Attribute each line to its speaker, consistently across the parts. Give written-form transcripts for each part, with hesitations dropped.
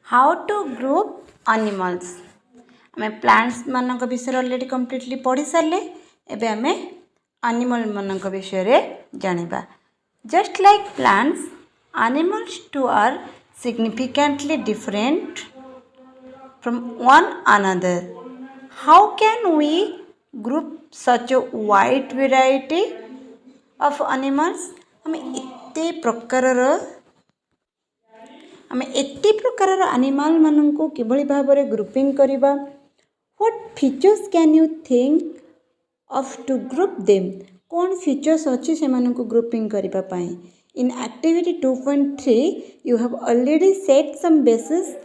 Speaker 1: How to group animals आम plants मान विषय ऑलरेडी कंप्लीटली पढ़ी सारे एबे आम एनिमल मान विषय जानिबा। Just like plants animals too are significantly different from one another. How can we group such a wide variety of animals? आम एते प्रकार एनिमल मान को किभली भाव में ग्रुपिंग करवा। What features can you think of to group them? कौन features अच्छी से को ग्रुपिंग करबा पाई? In activity 2.3 you have already set some basis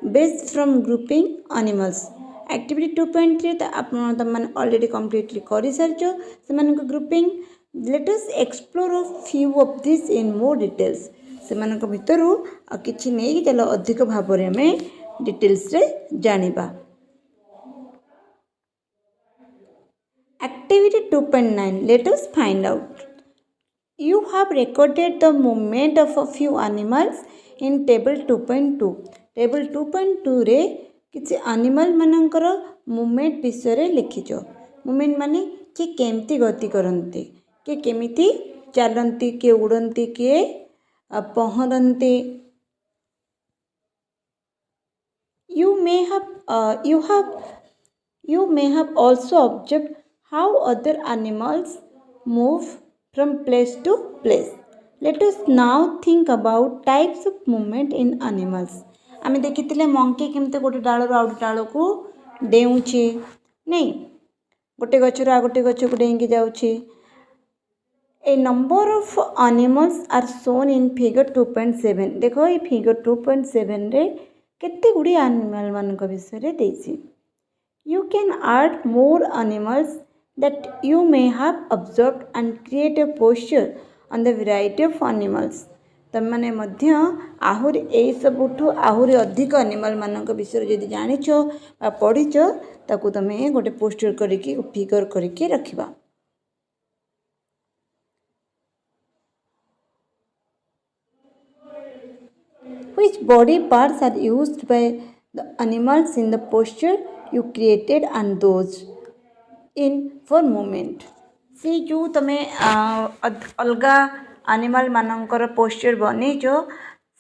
Speaker 1: based from grouping animals. Activity 2.3 तुम ऑलरेडी कंप्लीटली कर सारी से grouping. Let us explore a few of this in more details. से भितर किसी नहीं चलो अधिक भाव में डिटेल्स रे जानिबा। Activity 2.9 let us find out. You have recorded the movement of a few animals in table 2.2. Table 2.2 रे किसी एनिमल मानकर मूवमेंट विषय लिखिच। मूवमेंट माने कि केमती गति करते, कि केमिति चलती, किए उड़ती, किए पहरती। You may have also observed how other animals move from place to place. Let us now think about types of movement in animals. आम देखी मंकी केमती गोटे डाल रु आउ डाल को डेऊँचे नहीं, गोटे गचर आ गोटे गच को डेंगी जाऊँची। A number of animals are shown in figure 2.7। देखो ये फिगर 2.7 रे केते गुडी एनिमल मान विषय देछि। You can add more animals that you may have observed and create a posture on the variety of animals. तमने मध्य आहुरी ए सबुठु आहुरी अधिक एनिमल मानक विषय जदि जानिछ बा पढ़िछ ताकू तमे गोटे पोस्टर करिकी फिगर करिकी रखिबा। Which body parts are used by the animals in the posture you created and those in for movement? से जो तमे अलगा एनिमल मानकर पोस्चर बनईच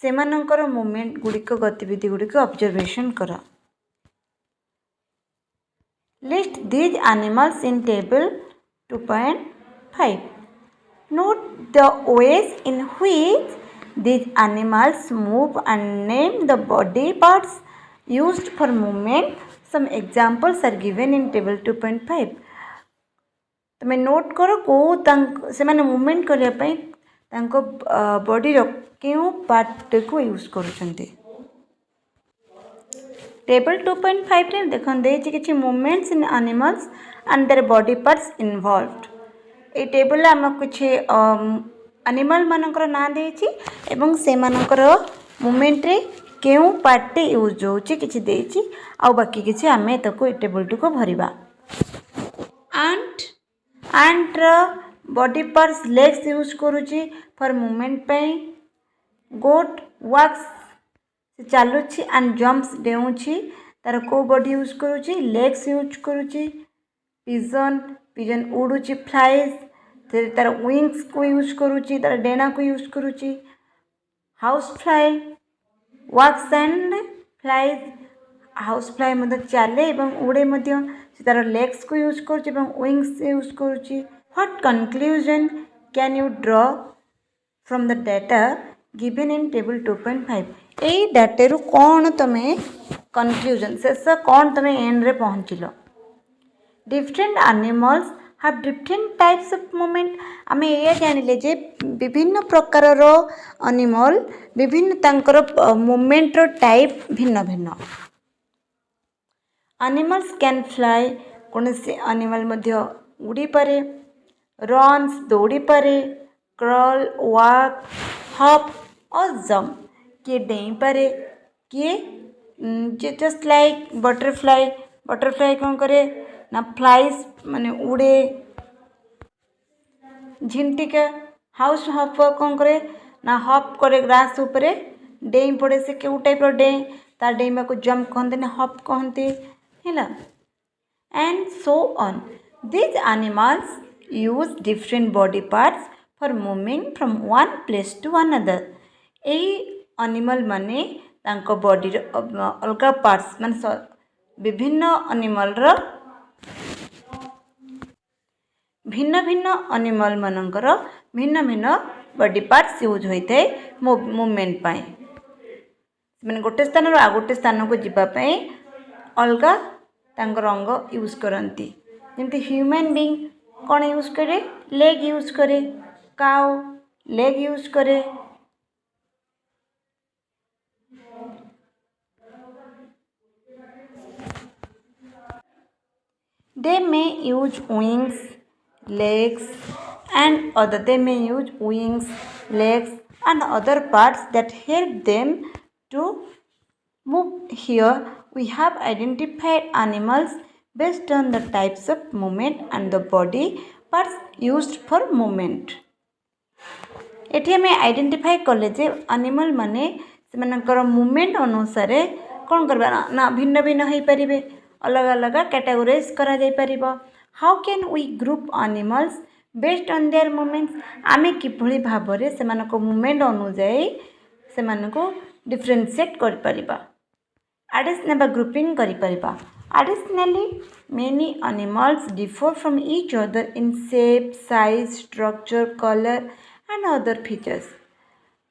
Speaker 1: से मानकर मूवमेंट गुड़िक गतिविधि गुड़िक ऑब्जर्वेशन कर। List these animals in table 2.5. Note the ways in which these animals move and name the body parts used for movement. Some examples are given in table 2.5. तुम्हें note करो को से माने movement करने body क्यों part को use करुँचे। Table 2.5 रे देखन देछि किछि movements in animals and their body parts involved. A table आम किछि एनिमल मानकर ना देछि एवं से मानकर मूवमेंट रे क्यों पार्ट यूज होछि किछि देछि आ बाकी किछि आमे तको ए टेबल को भरिबा। And body parts legs use करुची फॉर मूवमेंट पे। गोट वॉक्स चलुची एंड जम्प्स डेउची तार को बॉडी यूज करुची लेग्स यूज करुची। पिजन उड़ुची फ्लाइज तार विंग्स को यूज करुची तार डेना को यूज करुची। House fly walks and flies house fly मध्य चले एवं उड़े मध्य तार लेग्स को यूज करुची एवं विंग्स यूज करुची। What conclusion can you draw from the data given in table 2.5? A data रु कौन तमें conclusion शेष कौन तमें एंड रे पहुँचिल। Different animals have different types of movement. आमे ये जानिले जे विभिन्न प्रकार रो एनिमल विभिन्न तांकर मूवमेंट रो टाइप भिन्न भिन्न। एनिमल्स कैन फ्लाई कौन से एनिमल मध्य उड़ी पारे, रन्स दौड़ी पारे, क्रॉल वॉक हॉप और जंप किए डेई पारे, किए जस्ट लाइक बटरफ्लाई कौन करे ना फ्लाइज माने उड़े। झिंटिका हाउस हॉप कौन करे ना हॉप करे ग्रास ऊपर डेई पड़े से केउ टाइप डे तार डेइमा को जंप कहते ना हप कहते है and so on. These animals use different body parts for moving from one place to another. एही एनिमल माने तांको बॉडी अलगा पार्ट्स माने विभिन्न एनिमल रो भिन्न भिन्न एनिमल मानकर भिन्न भिन्न बॉडी पार्ट्स यूज होते मूवमेंट पाए माने गोटे स्थान रो आ गोटे स्थान को जीवा पाए अलगा तांको रंग यूज करती जमती ह्यूमन बीइंग कौन यूज करे लेग यूज करे काउ लेग यूज करे they may use wings legs and other they may use wings legs and other parts that help them to move. Here we have identified animals based on the types of movement and the body parts used for movement. एठी हमें identify कले जे animal माने सेमानकर movement अनुसार कौन करबा ना भिन्न भिन्न हो पारिबे अलग अलग कैटेगोराइज करा जाय परिबो. How can we group animals based on their movements आमे किभଳି भाबरे सेमानको मूवमेंट अनुसार सेमानको डिफरेंशिएट कर परिबा additional grouping करि परिबा. Additionally, many animals differ from each other in shape, size, structure, color and other features.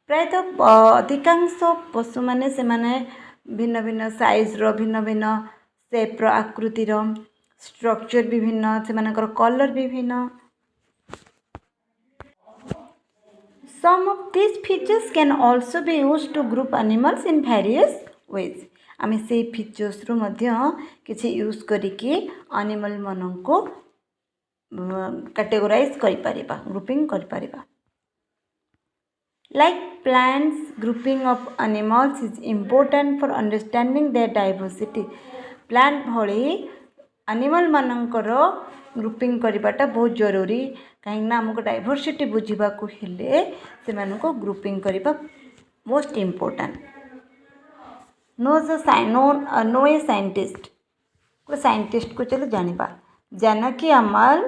Speaker 1: प्रायतः अधिकांश पशु माने से माने भिन्न भिन्न साइज रो भिन्न भिन्न शेप रो आकृति रो स्ट्रक्चर विभिन्न से मानकर कलर विभिन्न. Some of these features can also be used to group animals in various ways. आमे से फीचर्स रो मध्य किछि यूज करिके एनिमल मनन को कैटेगराइज करि परिबा ग्रुपिंग करि परिबा. Like plants, grouping of animals is important for understanding their diversity. Plant भଳି animal मानकर grouping करबाटा बहुत जरूरी कहीं हमको डाइवर्सिटी बुझीबा को हेले से मानको ग्रुपिंग करबा मोस्ट इम्पोर्टेंट. नो ए साइंटिस्ट को साइंटिस्ट को चलो जानिबा. जानकी अमल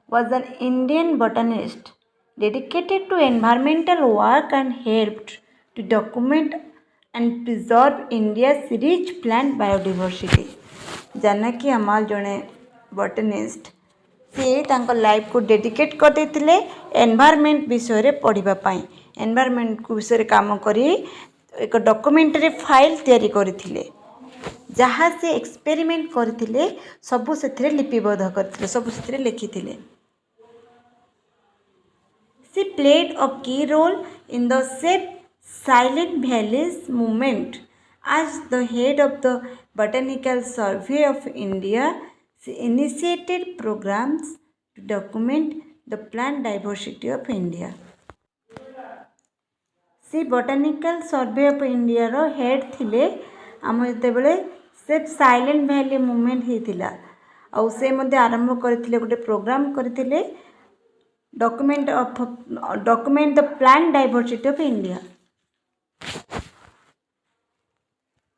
Speaker 1: was an Indian botanist dedicated to environmental work and helped to document and preserve India's rich plant biodiversity. Janaki अमल जड़े बोटनिस्ट सी लाइफ को डेडिकेट कर देते एनवायरमेंट विषय पढ़ापी एनवायरमेंट को विषय काम करी एक डॉक्यूमेंटरी फाइल तैयारी करथिले जहाँ से एक्सपेरिमेंट करथिले सबु से लिपिबद्ध करथिले सबु से लिखिथिले. She played a key role in the Save Silent Valleys movement. As the head of the Botanical Survey of India, she initiated programs to document the plant diversity of India. She Botanical Survey of India रो head थिले आम जेतेबेले save silent valley movement होता आउ से मध्य आरंभ करथिले गोटे प्रोग्राम करथिले document the plant diversity of India.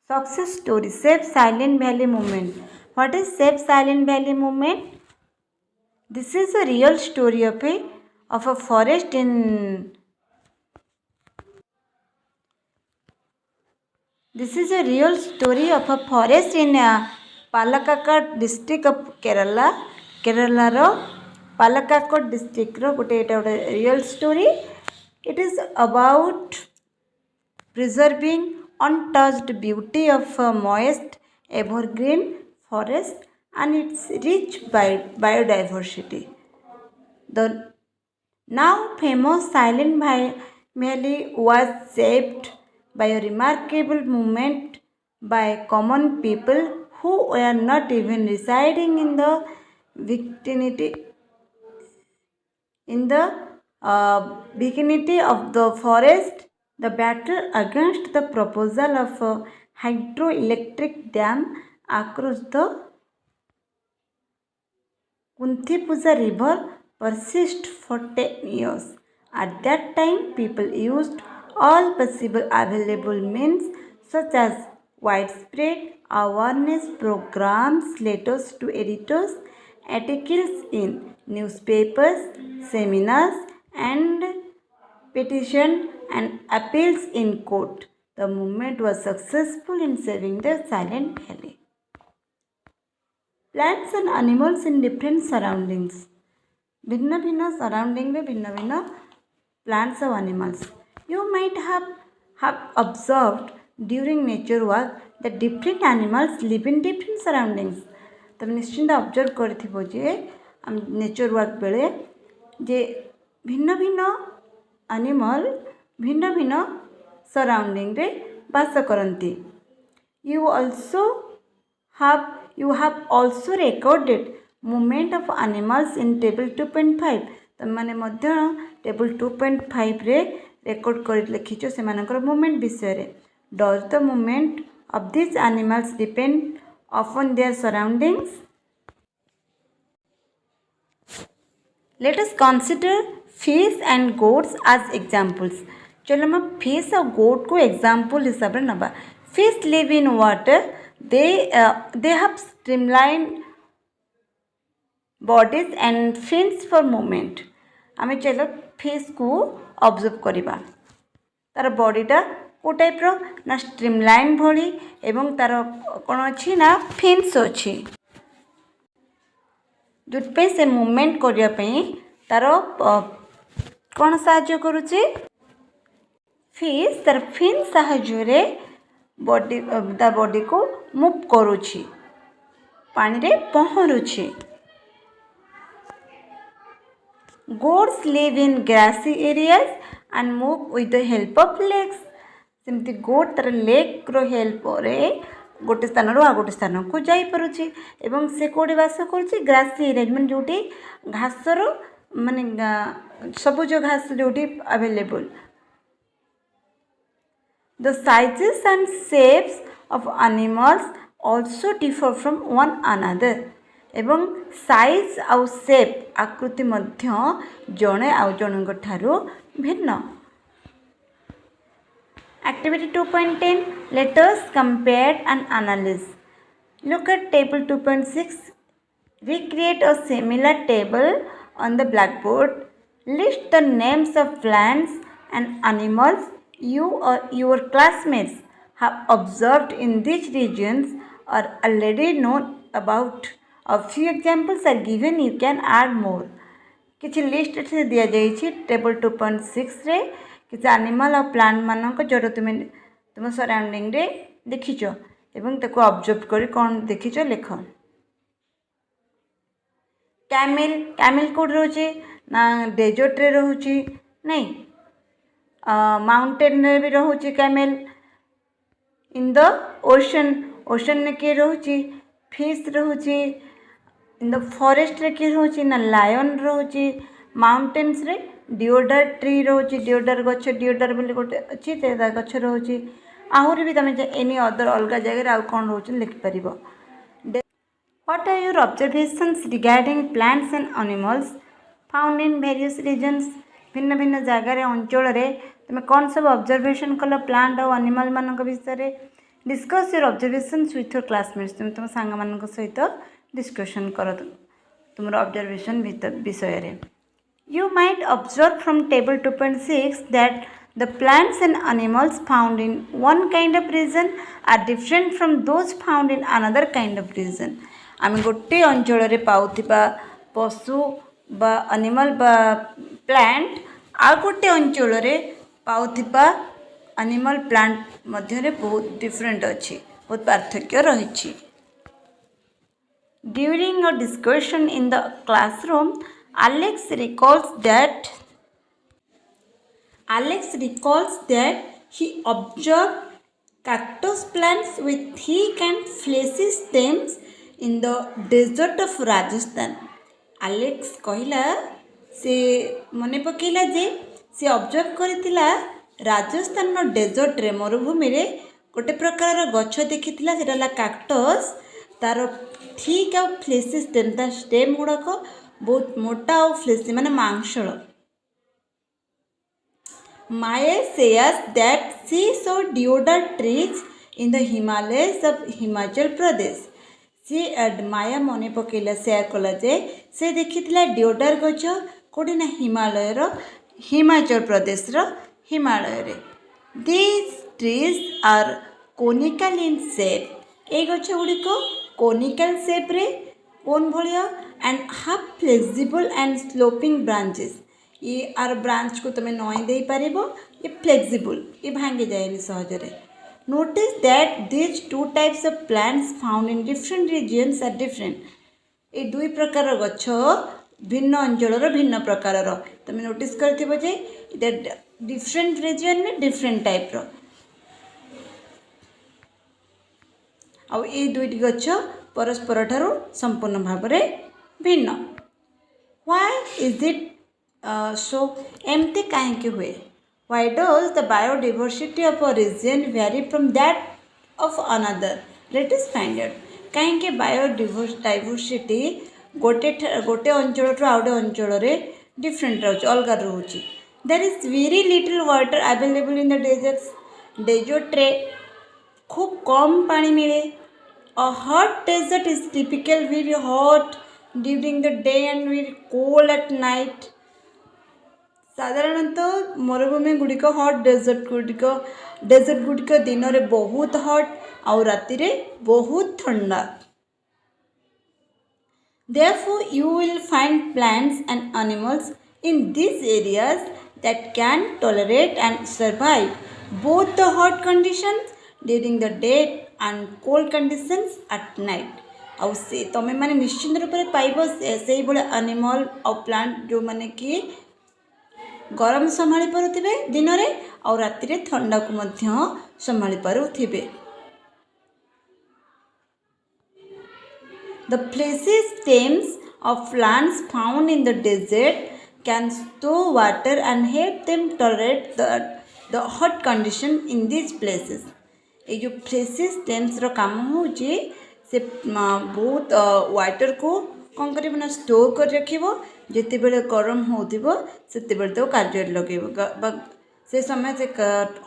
Speaker 1: Success story Save Silent Valley movement. What is Save Silent Valley movement? This is a real story of a forest in Palakkad district of Kerala. Kerala ro Palakkad district ro gote real story. It is about preserving untouched beauty of a moist evergreen forest and its rich biodiversity. The now famous Silent Valley was saved by a remarkable movement by common people who were not even residing in the vicinity of the forest. The battle against the proposal of a hydroelectric dam across the Kunthipuja river persisted for 10 years At that time, people used all possible available means such as widespread awareness programs, letters to editors, articles in newspapers, seminars, and petition and appeals in court. The movement was successful in saving the Silent Valley. Plants and animals in different surroundings. भिन्न भिन्न surrounding में भिन्न भिन्न plants और animals. You might have observed during nature walk that different animals live in different surroundings. तुम निश्चिंत observe करथिबो जे nature work बेले जे भिन्न भिन्न एनिमल भिन्न भिन्न सराउंडिंग रे बास करंती. You have also recorded movement of animals in table 2.5. तुम माने मध्य टेबल 2.5 रे रेकॉर्ड कर लिखिचो से मानकर मूवमेंट विषय रे. Does the movement of these animals depend upon their surroundings? Let us consider fish and goats as examples. चलो हम फिश और गोट को एग्जाम्पल हिसाब से नबा. Fish live in water. They have streamlined bodies and fins for movement. आमे चलो fish को ऑब्जर्व करिबा. तार बॉडीटा को टाइप रो ना स्ट्रीमलाइन भली एवं तार कोन अछि ना फिन्स अछि जोटपे से मूवमेंट करिया पई तार कोन सहाय्य करूची. फिश तार फिन सहाय्य रे बॉडी तार बॉडी को मूव करूची पानी रे पहरुची. Goats live in grassy areas and move with the help of legs. सेमती गोट तार लेग रो हेल्प रे गोटे स्थान रो आ गोटे स्थान को जाई परुची एवं से कोडी वास करूची ग्रासी एरिया माने जोटी घास रो माने सबुज घास जोटी available. The sizes and shapes of animals also differ from one another. एवं साइज आउ शेप आकृति मध्य जणे आउ जनक ठारू भिन्न. Activity 2.10. Let us compare and analyze. Look at table 2.6. Recreate a similar table on the blackboard. List the names of plants and animals you or your classmates have observed in these regions or already known about. A few examples are given. You can add more. किसी list से दिया जाइए table 2.6 रे किसी animal और plant मानक जोड़ तुम तुम सराउंडिंग रे देखिच एवं ताको ऑब्जर्व करी कौन देखिच लेख. कैमेल कोड रोचे ना डेजर्ट रे रोची नहीं माउंटेन रे भी रोची कैमेल. इन द ओशन ने के रोची फिश रोची. इन द फॉरेस्ट रे के रोची ना लायन रोची. माउंटेन्स रे डिओडर ट्री रोची डिओडर गछ डिओडर बोली गोटे अच्छी गछ रोची. आहरी भी तुम एनी अदर अलग जगह आउ कौन रोचे लिख पारिबो. What are your observations regarding plants and animals found in various regions? भिन्न भिन्न जगार अंचल रे तुम कौन सब ऑब्जर्वेशन कल प्लांट और एनिमल मानक विषय. Discuss your observations with your classmates. तुम तुम सांग मान सहित डिस्कशन कर तुम ऑब्जर्वेशन विषय रे. You might observe from table 2.6 that the plants and animals found in one kind of region are different from those found in another kind of region. आम गोटे अंचल रे पाउथिबा पशु बा एनिमल बा प्लांट आ गोटे अंचल रे पाउथिबा एनिमल प्लांट मध्य रे बहुत डिफरेंट अछि बहुत पार्थक्य रहिछि. During a discussion in the classroom, Alex recalls that he observed cactus plants with thick and fleshy stems in the desert of Rajasthan. Alex कहला से मने पकेला जे से ऑब्जर्व करथिला राजस्थान नो डेजर्ट रे मरुभूमि रे गोटे प्रकार गछ देखिथिला सेटाला काक्टस. तार थिक आ फ्लेसी स्टेम ता स्टेम गुड़ाक बहुत मोटा और फ्लेसी माने मांसल. Maya says that she saw deodar trees in the Himalayas of Himachal Pradesh. सी माया मन पकेला सेयार कला जे से देखिथिला डिओडार गछ कोडी ना हिमाचल प्रदेश रो हिमालय रे. These trees are conical in shape. ए गछ गुडी को conical shape रे कोन भलिया and have flexible and sloping branches. ये आर ब्रांच को तमे नई दे पारिबो. ये फ्लेक्सिबल ये भांगे जाएनी सहजरे. Notice that these two types of plants found in different regions are different. ये दुई प्रकार गछ भिन्न अंचल भिन्न प्रकार तुम नोटिस कर डिफरेंट रीजन में डिफरेंट टाइप आउ ये दुईटी गछ परस्पर ठारू संपूर्ण भाव में भिन्न. Why is it so? एमती कहीं हुए? Why does the biodiversity of a region vary from that of another? Let us find out. कहीं बायोडाइवर्सिटी गोटे अंचल आउटे अंचल डिफरेंट रोचे अलग रोचे. There is very little water available in the deserts. Desert रे खूब कम पानी मिले. A hot desert is typical very hot during the day and very cold at night. साधारणतः मरुभूमि गुड़िक हॉट डेजर्ट गुड़िक दिन में बहुत हॉट आउ राति रे बहुत ठंडा. Therefore, you will find plants and animals in these areas that can tolerate and survive both the hot conditions during the day and cold conditions at night. आउ से तमें माने निश्चित रूप से पाइब से भाई एनिमल और प्लांट जो माने कि गरम संभाली पारुथिबे दिन रे और राति रे ठंडा को मध्य संभाली पारुथिबे. The fleshy stems of plants found in the desert can store water and help them tolerate the hot condition in these places. ये जो fleshy stems रो काम होची से बहुत वाटर को कौन कर स्टोर कर रखिबो. जिते बेले गरम होथिबो सेते बेले तो कार्य लगेबो. से समय से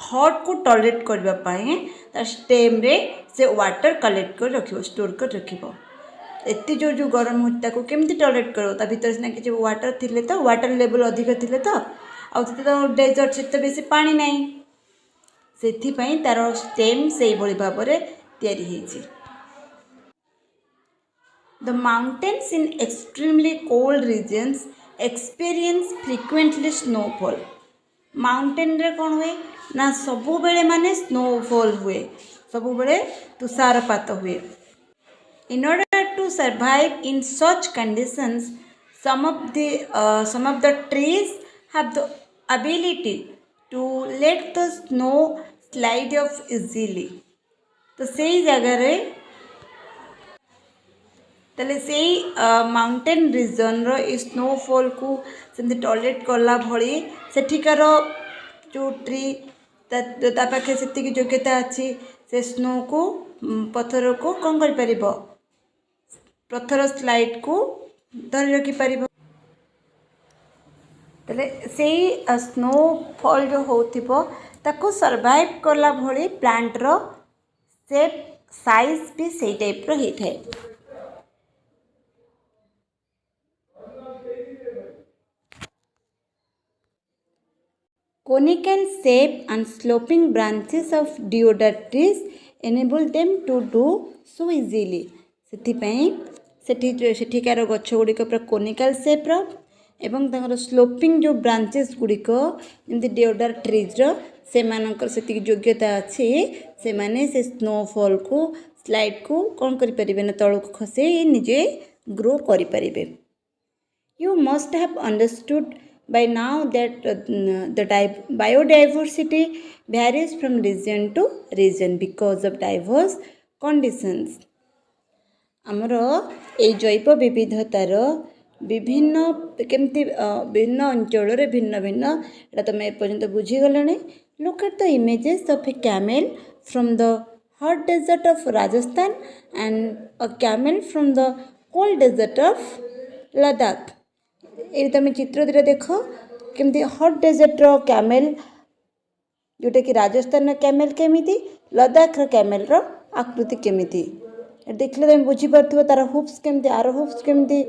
Speaker 1: हॉट को टॉलरेट करबा पाए तार स्टेम रे से वाटर कलेक्ट कर रखिबो स्टोर कर रखिबो. एत्ती जोर जो गरम होता को केमती टॉलरेट करो ता भीतर से किसी वाटर थिले तो वाटर लेवल अधिक थिले तो आउ तो डेजर्ट से बेसी पानी नहीं सेथि पई तार स्टेम से भली भाव रे तयारी हेछि. The mountains in extremely cold regions experience frequently snowfall. Mountain रे कौन हुए ना सबु बेले माने स्नोफॉल हुए सबु बेले तुषारपात हुए. In order to survive in such conditions, some of the trees have the ability to let the snow slide off easily. तो सही जगह रे तले से माउंटेन रिजन रो स्नोफॉल को सेमती टॉलरेट कला भली सेठिकार जो ट्री ता पाखे सेतिक योग्यता अच्छी से स्नो को पत्थर को कौन कर परिबो पत्थर स्लाइड को धरी रखी परिबो. तले से स्नोफॉल जो होथिबो ताको सर्वाइव कला भली प्लांट रो शेप साइज भी सही टाइप रो ही थे. Conical shape and sloping branches of deodar trees enable them to do so easily. सेठिकार गछ गुड़िक पूरा कोनिकाल सेप्र एवं तांकर स्लोपिंग जो ब्रांचेस गुड़िक जमी डेओडार ट्रीज्र से मानकर योग्यता अच्छी से माने से स्नोफॉल को स्लाइड को कौन करें ना तल को खसे निजे ग्रो करें. You must have understood by now that the biodiversity varies from region to region because of diverse conditions. आमर ये जैव विविधतार विभिन्न केमती भिन्न अंचल भिन्न भिन्न एटा तुम एपर्यंत बुझीगले. Look at the images of a camel from the hot desert of Rajasthan and a camel from the cold desert of Ladakh. ये तुम चित्र दुटा देख केमती हॉट डेजर्ट रो कैमेल जोटा कि राजस्थान कैमेल केमिति लद्दाख कैमेल रो आकृति केमिति देखले तुम बुझी पारथिबो तार हुप्स केमिति आर हुप्स केमिति।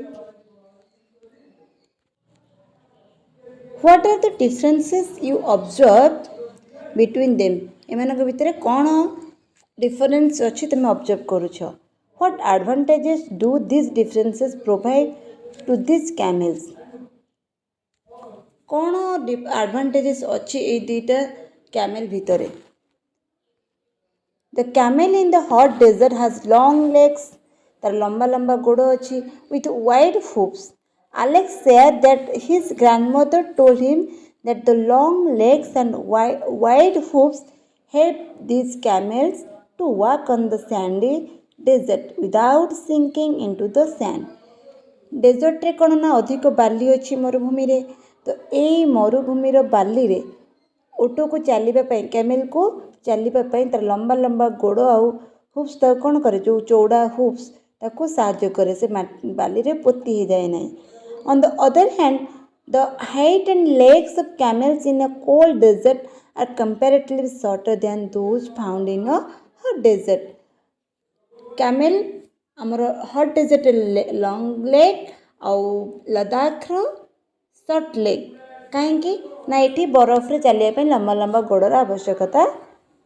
Speaker 1: What are the differences you observe between them एमानक भितर कौन डिफरेंस अच्छी तुम ऑब्जर्व करुछ। What advantages do this differences provide to this camels कौन एडवांटेजेस अच्छी ए दुईटा कैमेल भितर। The camel in the hot desert has long legs तार लंबा लंबा गोड़ अच्छी with wide hooves. Alex said that his grandmother told him that the long legs and wide hoofs help these camels to walk on the sandy desert without sinking into the sand. Desert रे कौन ना अधिक बाली अच्छी मरुभूमि रे तो यही मरुभूमि बाली रे ओटो को चलवाई कैमेल को चलवाई तार लंबा लंबा गोड़ आउ हुप्स तक कौन करे जो चौड़ा हुप्स ताको साहाय्य करे से बाली रे पोती हो जाए ना। On the other hand, the height and legs of camels in a cold desert are comparatively shorter than those found in a hot desert. Camel amar hot desert long leg ଆଉ ଲଦାଖର short leg କାହିଁକି ନା ଏଠି ବରଫରେ ଚାଲିବା ପାଇଁ ଲମ୍ବା ଲମ୍ବା ଗୋଡ଼ର ଆବଶ୍ୟକତା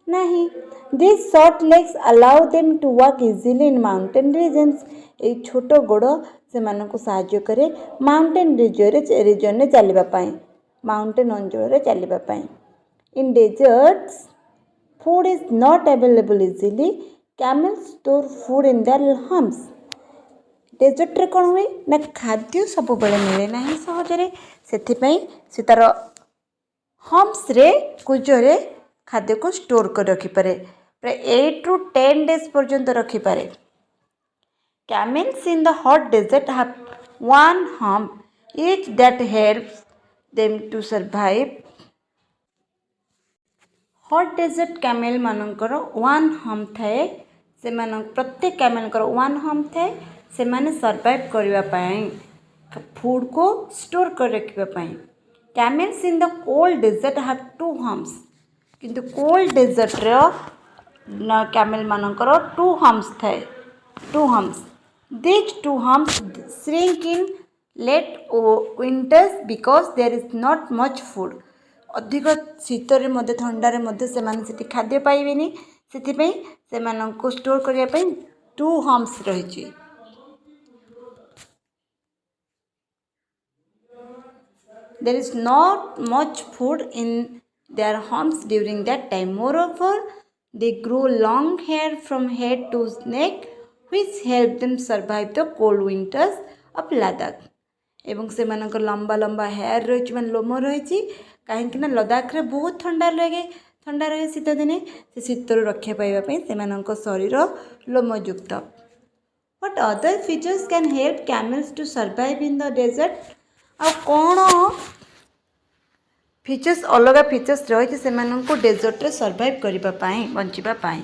Speaker 1: ନାହିଁ। These short legs allow them to walk easily in mountain regions. এই ছোট ଗୋଡ଼ ସେମାନଙ୍କୁ ସାହାଯ୍ୟ କରେ ମାଉଣ୍ଟେନ୍ ରିଜନରେ ଚାଲିବା ପାଇଁ ମାଉଣ୍ଟେନ୍ ଅଞ୍ଚଳରେ ଚାଲିବା ପାଇଁ। In deserts food is not available easily camels store food in their humps. ଡେଜର୍ଟରେ କ'ଣ ହୁଏ ନା ଖାଦ୍ୟ ସବୁବେଳେ ମିଳେ ନାହିଁ ସହଜରେ ସେଥିପାଇଁ ସେ ତା'ର ହମ୍ପ୍ସରେ କୁଜରେ ଖାଦ୍ୟକୁ ଷ୍ଟୋର୍ କରି ରଖିପାରେ ପ୍ରାୟ 8 ରୁ 10 ଡେଜ୍ ପର୍ଯ୍ୟନ୍ତ ରଖିପାରେ। Camels in the hot desert have one hump each that helps them to survive. Hot desert camel मानकर one hump थाए से प्रत्येक कैमेल one hump थाए से माने सर्वाइव करने पाई फूड को स्टोर कर रखिबा पाई। Camels in the cold desert have two humps किंतु कोल्ड डेजर्ट रो कैमेल मानकर two humps थाए two humps. These two humps shrink in late winters because there is not much food. अधिक शीतरे मध्य ठंडारे मध्य से माने सेठी खाद्य पाइबेनी सेथिपई सेमानंको स्टोर करिया पई टू हम्प्स रहिछि। There is not much food in their humps during that time. Moreover, they grow long hair from head to neck which help them survive the cold winters of Ladakh. एवं से मानक लंबा लंबा hair रही मैं लोम रही कहीं लद्दाख रे बहुत ठंडा रहे शीत दिने से शीतर रक्षा पाइबापी से शरीर लोमयुक्त। What other features can help camels to survive in the desert? आ कौन फीचर्स अलग फीचर्स रही से डेजर्ट रे सर्वाइव करने बचापी।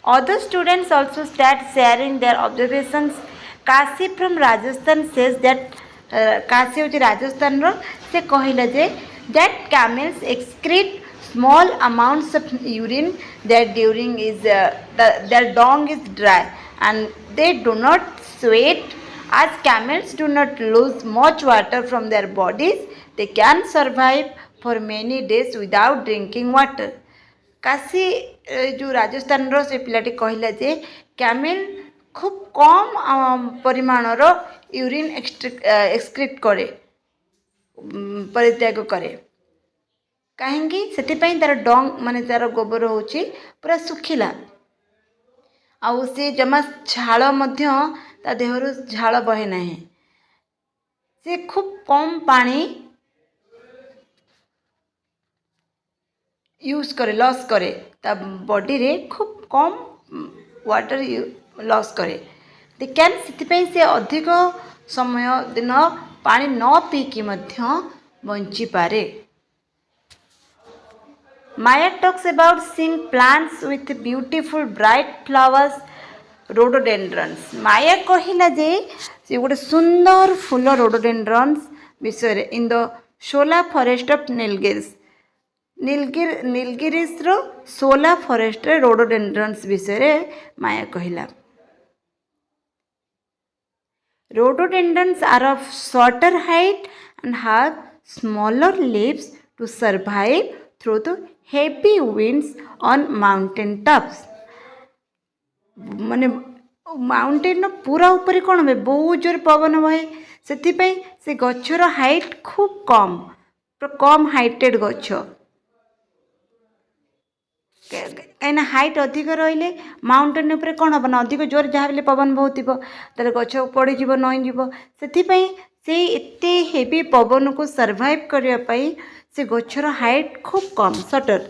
Speaker 1: Other students also start sharing their observations. Kashi from Rajasthan says that Kashi होची राजस्थान रो से कहिला जे that camels excrete small amounts of urine that during is their dung is dry and they do not sweat. As camels do not lose much water from their bodies, they can survive for many days without drinking water. Kashi जो राजस्थान रो से पिलाटी कहला जे camel खूब कम परिमाणर urine excrete करे परित्याग करे कहीं से तार डंग माने तार गोबर होची पूरा सुखिला आउ से जमा झाड़ मध्य ता देहरु झाड़ बहे नाही से खूब कम पानी यूज करे लॉस करे ता बॉडी रे खूब कम वाटर लॉस करे दे कैन से से अधिक समय दिन पानी न पीकी मध्य बंची पारे। Maya talks about seeing plants with beautiful bright flowers rhododendrons. Maya कहिला जे से गोटे सुंदर फूल rhododendrons विषय in the shola forest of Nilgiris Nilgiris shola forest रे रोडोडेंड्रन्स विषय माया कहला। Rhododendrons are of shorter height and have smaller leaves to survive through the heavy winds on mountain tops. माने माउंटेन पूरा ऊपर कौन हुए बहुत जोर पवन बहे से गछर हाइट खूब कम हाइटेड गछ कहीं हाइट अधिक रही माउंटेन उपर कौन हम ना अधिक जोर जहाँ भी पवन बहुत ताले गछ पड़ज नईज से एते हेवी पवन को सर्वाइव करने से गछर हाइट खूब कम shorter.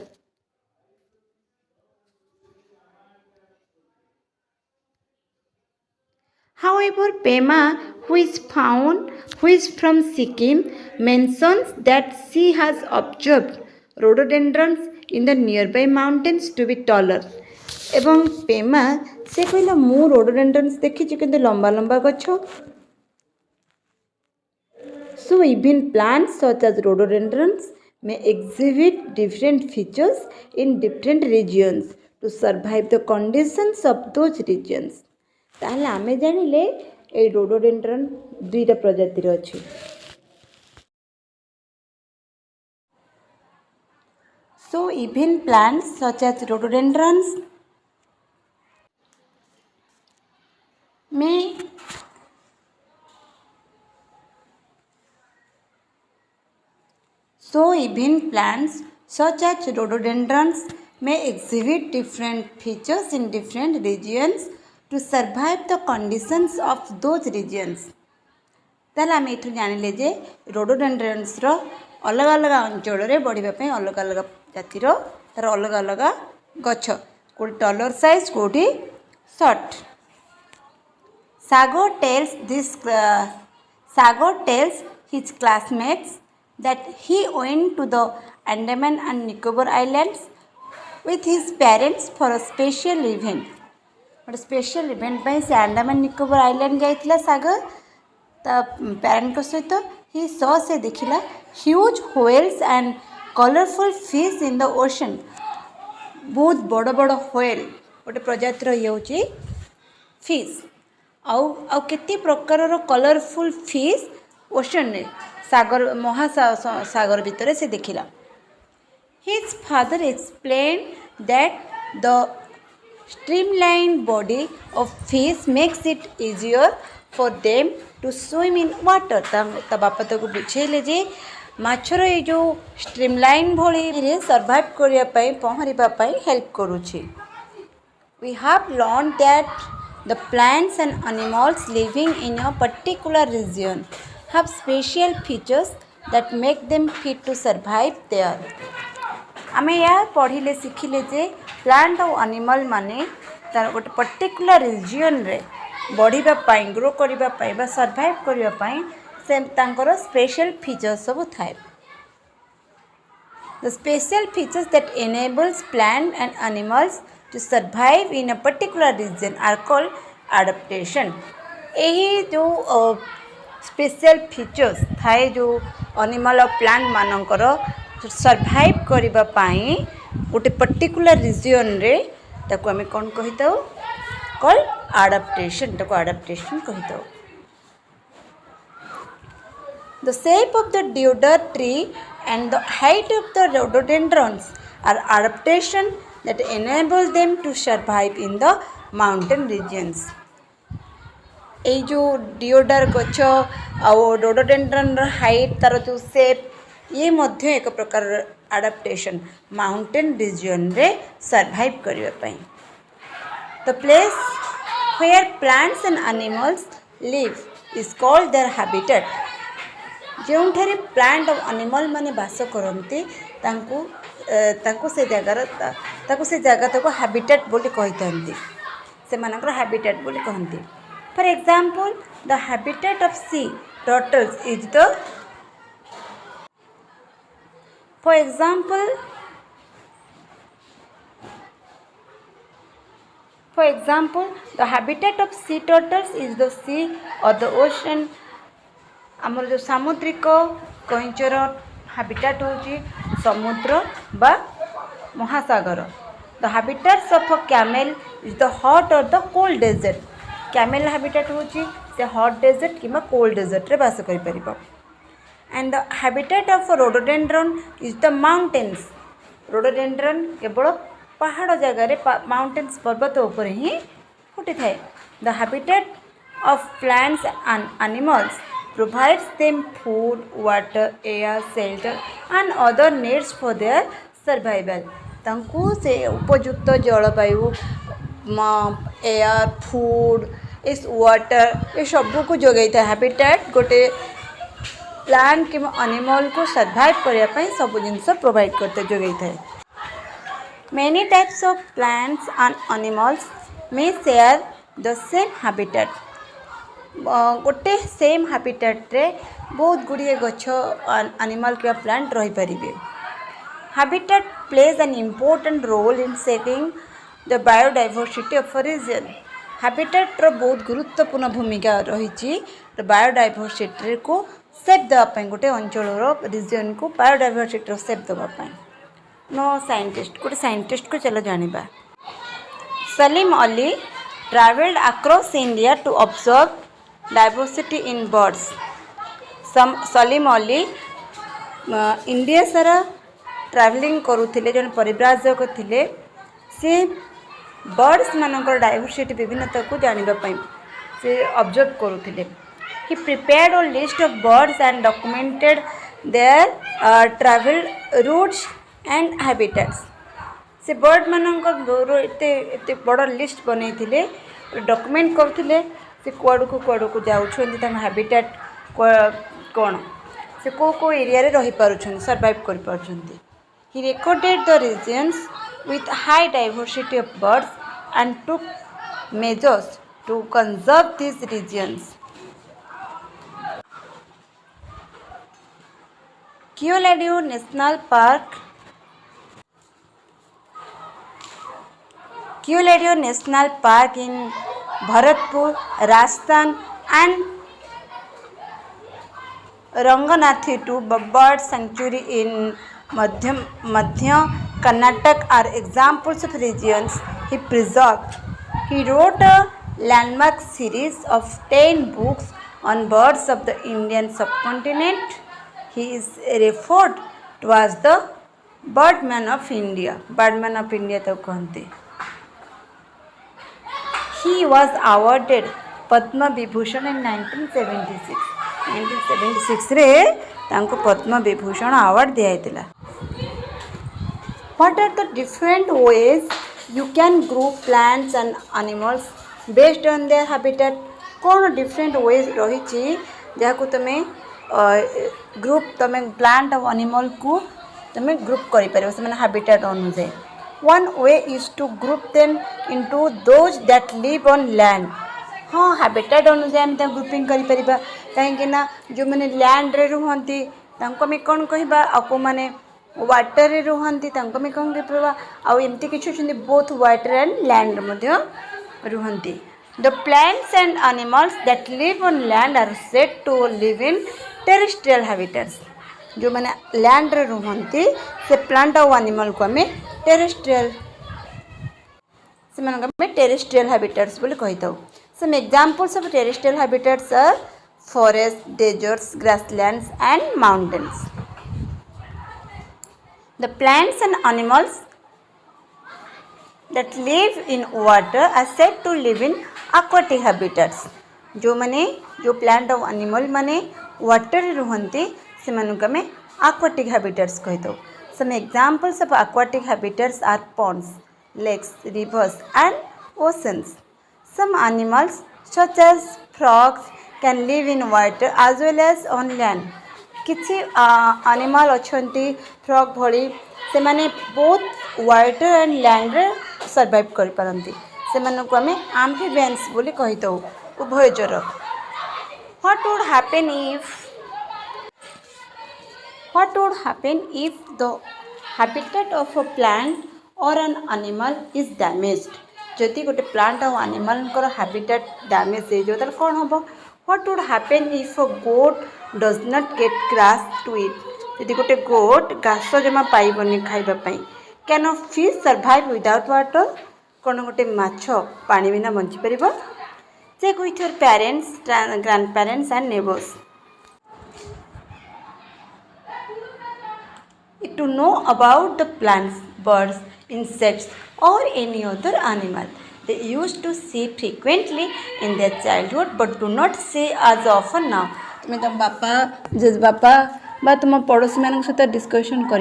Speaker 1: However, Pema, who is from Sikkim, mentions that she has observed rhododendrons in the nearby mountains to be taller. एवं पेमा से कहला मु rhododendrons देखी किंतु लंबा लंबा गछ। So even plants such as rhododendrons may exhibit different features in different regions to survive the conditions of those regions. ताहले आमे जानिले ए रोडोडेंड्रन दुईटा प्रजातिर अछि। So even plants such as rhododendrons may exhibit different features in different regions to survive the conditions of those regions. ताहले आम ये जानिले जे रोडोडेंड्रन्स अलग अलग अंचल रे बढ़ापी अलग अलग जातिर तार अलग अलग गछ कोटी टलर साइज कोटी short. Sago tells his classmates that he went to the Andaman and Nicobar Islands with his parents for a special event. गोटे स्पेशल इवेंट से अंडमान निकोबर आइलैंड जाइतिला सागर ता पेरेंट सहित ही सॉ से देखिला huge whales and colourful fish in the ocean. बहुत बड़ बड़ whale गोटे प्रजातिर ये होची फिश आउ केते प्रकार कलरफुल फिश ओशन रे सागर महासागर भितर से देखिला। His father explained that the streamlined body of fish makes it easier for them to swim in water. ता बापा को बुझेले जे माछर ये जो स्ट्रीमलाइन भली रे सर्वाइव करिया पई पहरिबा पई हेल्प करूची। We have learned that the plants and animals living in a particular region have special features that make them fit to survive there. आमे या पढ़िले शिखिले जे प्लांट और एनिमल माने तार गोटे पर्टिकुलर रिजियन रे बढ़िबा पाई ग्रो करिबा पाई बा सर्वाइव करिबा पाई से तांकर स्पेशल फीचर्स सब थाए। The special features that enables plant and animals to survive in a particular region are called adaptation. यही जो स्पेशल फीचर्स थाए जो एनिमल और प्लांट मानकर सर्वाइव करिबा पाई गोटे पर्टिकुलर रिजियन रे ताको आमे कोन कहिताउ कॉल एडाप्टेशन ताको adaptation कहिताउ। The shape of the deodar tree and the height of the rhododendrons are adaptation that enable them to survive in the mountain regions. ए जो डिओडर गछ आ रोडोडेंड्रन हाइट तार जो शेप ये मध्य एक प्रकार एडाप्टेशन माउंटेन रिजियन रे सर्वाइव करबा पई। The place where plants and animals live is called their habitat. जोंठारे प्लांट और एनिमल माने वास करते तांको से जगह तक हैबिटेट बोली कहिथांती से मानकर हैबिटेट बोली कहंती। For example the habitat of sea turtles is the For example, the habitat of sea turtles is the sea or the ocean. आमर जो सामुद्रिक कईंचर हैबिटेट होची समुद्र बा महासागर। The habitats of a camel is the hot और the cold desert. Camel habitat होची से hot desert किंबा कोल्ड डेजर्ट रे बास करि परिबो। And the habitat of a rhododendron is the mountains. Rhododendron केवल पहाड़ जगह रे माउंटेन्स पर्वत ऊपर ही फुटी थाए। The habitat of plants and animals provides them food, water, air, shelter and other needs for their survival। तांकु से उपयुक्त जलवायु एयर फूड इस वाटर ये सबू को जोगाई था। हैबिटेट गोटे प्लांट कि एनिमल को सर्वाइव करने सब जिनस प्रोवाइड करते जोगाई थाए। Many types of plants and animals may share the same habitat. गोटे सेम हैबिटेट रे बहुत गुड़िए गछ एनिमल के प्लांट रही पारिबे। Habitat plays an important role in saving the biodiversity of a region. Habitat रो बहुत गुरुत्वपूर्ण भूमिका रही बायोडाइवर्सिटी को सेव देवाई गोटे अंचल रीजन को बायोडाइवर्सिटी सेव देवाई। नो साइंटिस्ट गोटे साइंटिस्ट को चलो जानिबा। Salim Ali travelled across India to observe diversity in birds. Salim Ali India सारा ट्रैवलिंग करुथिले जन परिव्राजक थिले। से बर्ड्स मानकर डाइवर्सिटी विभिन्नता को जानिबा पई से ऑब्जर्व करुथिले। He prepared a list of birds and documented their travel routes and habitats. से बर्ड मानकर एते बड़ लिस्ट बनै थिले डॉक्यूमेंट करथिले से कुआड़ को जाऊँ हैबिटेट कौन से को एरिया रे रही पारुछन सर्वाइव कर पारुछंती। He recorded the regions with high diversity of birds and took measures to conserve this regions. Keoladeo National Park Keoladeo National Park in Bharatpur Rajasthan and Ranganathi to bird sanctuary in Madhya Karnataka are examples of regions he preserved. He wrote a landmark series of 10 books on birds of the Indian subcontinent. He is referred to as the Birdman of India. Birdman of India तो कहते। He was awarded Padma Vibhushan in 1976. 1976 रे तांको Padma Vibhushan award दिया। What are the different ways you can group plants and animals based on their habitat? कौन different ways रही जहाँ को तमें ग्रुप तमें प्लांट और एनिमल को तमें ग्रुप करि परिबो से माने हैबिटेट अनुसार। One way is to group them into those that live on land. हाँ हैबिटेट अनुसार हम ग्रुपिंग करि परिबा कहीं ना जो मैंने लैंड रे रुहंती तांको में कौन कहबा आपको माने वाटर रे रुहंती तांको में कौन कहबा आ एमती किछु छंदी बोथ वाटर एंड लैंड मध्ये रुहंती। The plants and animals that live on land are said to live in terrestrial habitats। जो मैंने लैंड रे रुहंती से प्लांट और एनिमल को हमें टेरेस्ट्रियल से मानक में टेरेस्ट्रियल हैबिटेट्स बोले कहिताऊ। Some examples of terrestrial habitats are forest, deserts, grasslands and mountains. The plants and animals that live in water are said to live in aquatic habitats। जो माने जो प्लांट और एनिमल माने वाटर रुहंती से मानक में aquatic habitats कहिताऊ। Some examples of aquatic habitats are ponds, lakes, rivers and oceans। Some animals such as frogs can live in water as well as on land। किछि animal अछंती frog भली से माने both water and land रे survive कर पारंती से माने को हमें एम्फिबियंस बोली कहितो उभयचर। What would happen if the habitat of a plant or an animal is damaged? जदि गोटे प्लांट और एनिमल को हैबिटेट डैमेज हो जो कौन हम? What would happen if a goat does not get grass to eat? यदि गोटे गोट घास जमा पाइबनी खाइबापी can fish survive without water कौन गोटे माछ पानी बिना बंची पार check with your parents grandparents and neighbours to know about the plants, birds, insects or any other animal they used to see frequently in their childhood but do not see as often now. तुम्हें तुम बापा जेज बापा बा तुम पड़ोशी मान सहित discussion कर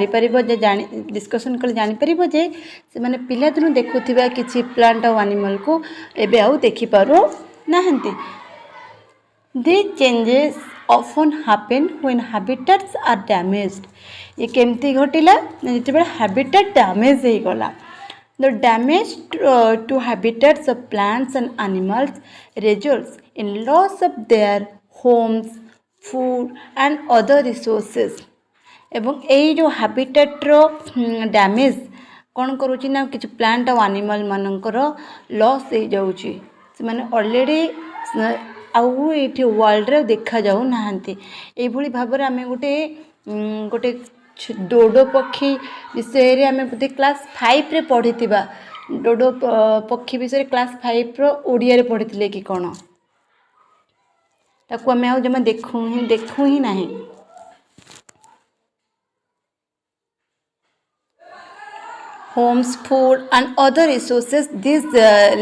Speaker 1: discussion कले जापर जे से मैंने पिला दिन देखुवा किसी प्लांट और एनिमल को एबे आउ देखि पारो नाहंती. These changes often happen when habitats are damaged. ये केमती घटिला जिते habitat damage हो गला. The damage to habitats of plants and animals results in loss of their homes, food and other resources. एवं यही जो habitat रो डैमेज कौन करुँची ना किसी प्लांट और एनिमल मानकर लॉस हो जाऊँगी से माने ऑलरेडी आउ ये वर्ल्ड रे देखा जाऊ नाहंती. एभली भाव में आम गोटे गोटे डोडो पक्षी विषय रे आम बोधे क्लास 5 रे पढ़ी डोडो पक्षी विषय क्लास 5 रो ओडिया रे पढ़ी कि कौन ताकू आम आउ जमा देखू ही नहीं. Homes, food and other resources, this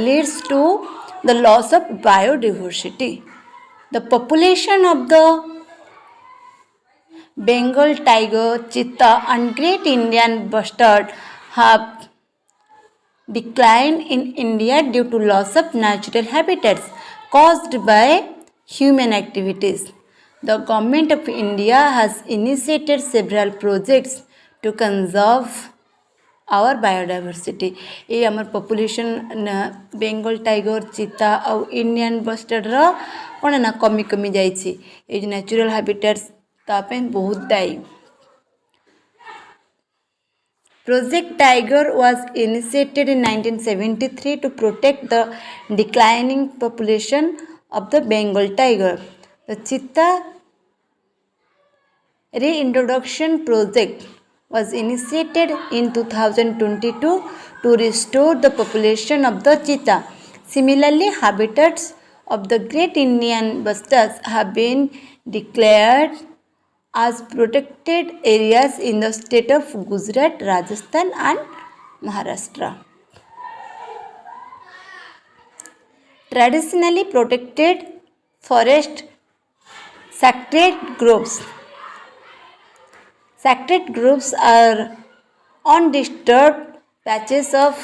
Speaker 1: leads to the loss of biodiversity. The population of the Bengal tiger, cheetah and great Indian bustard have declined in India due to loss of natural habitats caused by human activities. The government of India has initiated several projects to conserve our biodiversity. ये आमर population Bengal tiger चीता और Indian bustard कौन ना कमी कमी जाइए ये जो नेचुरल हैबिटेट्स तापे बहुत दायी. Project Tiger was initiated in 1973 to protect the declining population of the Bengal tiger. The cheetah reintroduction project was initiated in 2022 to restore the population of the cheetah. Similarly, habitats of the great Indian bustards have been declared as protected areas in the state of Gujarat, Rajasthan and Maharashtra. Traditionally protected forest sacred groves. Sacred groves are undisturbed patches of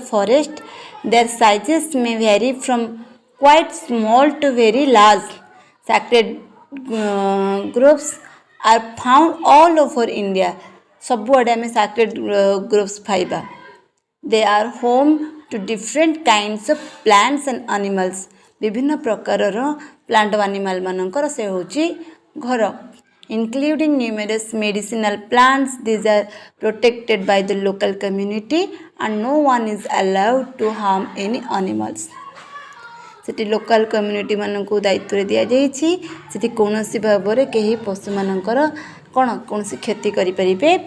Speaker 1: forest. Their sizes may vary from quite small to very large. Sacred groves are found all over India. सबुआड़े में sacred groves पाइबा. They are home to different kinds of plants and animals. विभिन्न प्रकार plant और animal मानकर से होची घर including numerous medicinal plants. These are protected by the local community and no one is allowed to harm any animals. Sethi local community मानक दायित्व दिया जाइछि. सेठी कोनोसी भाबरे केही पशु मानकर कोन कोनसी क्षति करि परिबे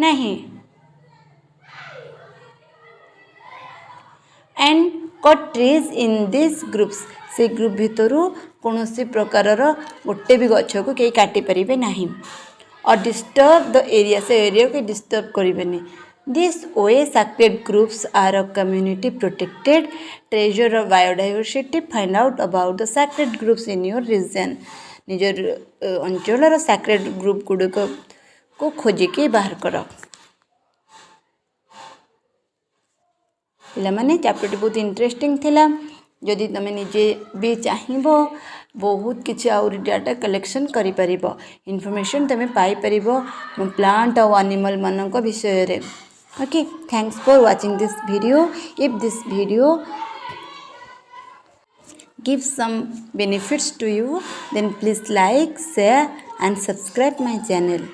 Speaker 1: नहीं. And cut trees in these groups. से ग्रुप भितरु कोनोसी प्रकारर गोटे भी गछ को कहीं काटी परिबे नहीं. और डिस्टर्ब द एरिया से एरिया को disturb करिबेनी. This way sacred groups are a community protected treasure of biodiversity. Find out about the sacred groups in your region. निजर अंचलर sacred group गुड़िक को खोजिकी बाहर कर. पिलामाने चैप्टर बहुत इंटरेस्टिंग थिला. जदि तुम निजे भी चाहिए बहुत किसी आउरी डाटा कलेक्शन करि परिबो. इन्फॉर्मेशन तुम पाई परिबो प्लांट और एनिमल मानक विषय रे. Okay, thanks for watching this video. If this video gives some benefits to you, then please like, share and subscribe my channel.